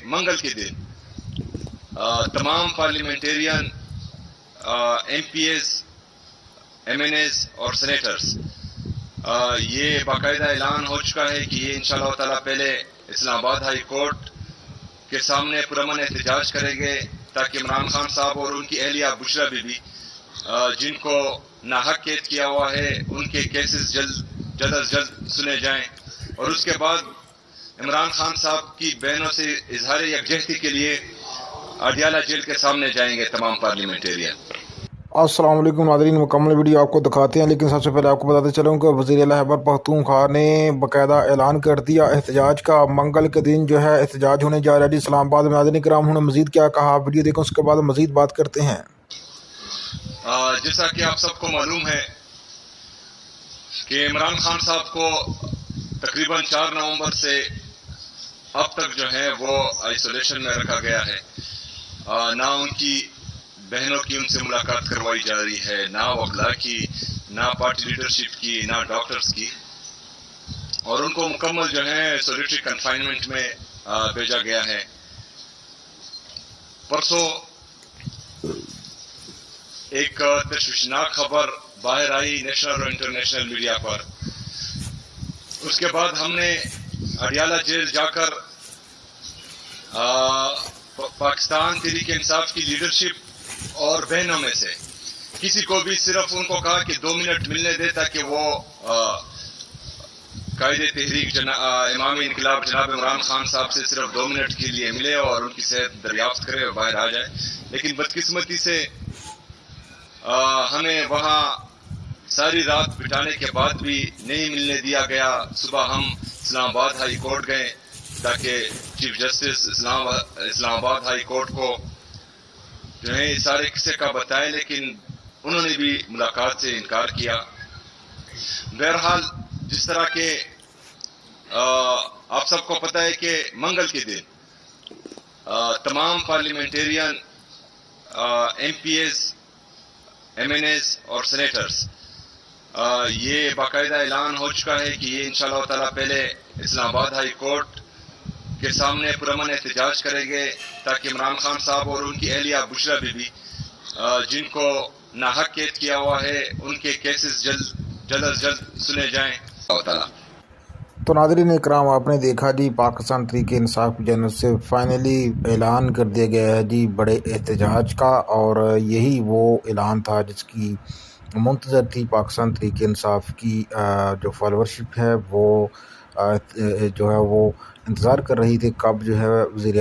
منگل کے دن تمام parliamentarian M P As M N As اور سینیٹرز یہ باقاعدہ اعلان ہو چکا ہے کہ یہ انشاءاللہ تعالیٰ پہلے اسلام آباد ہائی کورٹ کے سامنے پرامن احتجاج کریں گے تاکہ عمران خان صاحب اور ان کی اہلیہ بشرا بی بی جن کو ناحق قید کیا ہوا ہے ان کے کیسز جلد از جلد سنے جائیں، اور اس کے بعد عمران خان صاحب کی بہنوں سے اظہار یکجہتی کے لیے اڈیالہ جیل کے سامنے جائیں گے تمام پارلیمنٹیرین۔ السلام علیکم ناظرین، مکمل ویڈیو آپ کو دکھاتے ہیں، لیکن سب سے پہلے آپ کو بتاتے چلوں کہ وزیر اعلیٰ خیبر پختونخوا نے باقاعدہ اعلان کر دیا احتجاج کا۔ منگل کے دن جو ہے احتجاج ہونے جا رہا ہے اسلام آباد میں۔ ناظرین کرام، انہوں نے مزید کیا کہا، ویڈیو دیکھیں، اس کے بعد مزید بات کرتے ہیں۔ جیسا کہ آپ سب کو معلوم ہے کہ عمران خان صاحب کو تقریباً 4 نومبر سے اب تک جو ہے وہ آئسولیشن میں رکھا گیا ہے، نہ ان کی بہنوں کی ان سے ملاقات کروائی جا رہی ہے، نہ وکلاء کی، نہ پارٹی لیڈرشپ کی، نہ ڈاکٹرز کی، اور ان کو مکمل جو ہے سولیٹری کنفائنمنٹ میں بھیجا گیا ہے۔ پرسوں ایک تشویشناک خبر باہر آئی نیشنل اور انٹرنیشنل میڈیا پر، اس کے بعد ہم نے اڈیالہ جیل جا کر پاکستان تحریک انصاف کی لیڈرشپ اور بہنوں میں سے کسی کو بھی صرف ان کو کہا کہ 2 منٹ ملنے دے تاکہ وہ قائد تحریک امام انقلاب جناب عمران خان صاحب سے صرف 2 منٹ کے لیے ملے اور ان کی صحت دریافت کرے اور باہر آ جائے، لیکن بدقسمتی سے ہمیں وہاں ساری رات بٹانے کے بعد بھی نہیں ملنے دیا گیا۔ صبح ہم اسلام آباد ہائی کورٹ گئے تاکہ چیف جسٹس اسلام آباد ہائی کورٹ کو جو ہے اس سارے قصے کا بتائے، لیکن انہوں نے بھی ملاقات سے انکار کیا۔ بہرحال جس طرح کہ آپ سب کو پتہ ہے کہ منگل کے دن تمام parliamentarian M P As M N As اور سینیٹرز یہ باقاعدہ اعلان ہو چکا ہے کہ یہ انشاءاللہ تعالیٰ پہلے اسلام آباد ہائی کورٹ کے سامنے پرامن احتجاج کریں گے تاکہ عمران خان صاحب اور ان کی اہلیہ بشرا بی بی جن کو ناحق قید کیا ہوا ہے ان کے کیسز جلد از جلد سنے جائیں۔ تو ناظرین اکرام، آپ نے دیکھا جی، پاکستان تحریک انصاف کی جانب سے فائنلی اعلان کر دیا گیا ہے جی بڑے احتجاج کا، اور یہی وہ اعلان تھا جس کی منتظر تھی پاکستان تحریک انصاف کی جو فالوورشپ ہے، وہ جو ہے وہ انتظار کر رہی تھی کب جو ہے وزیر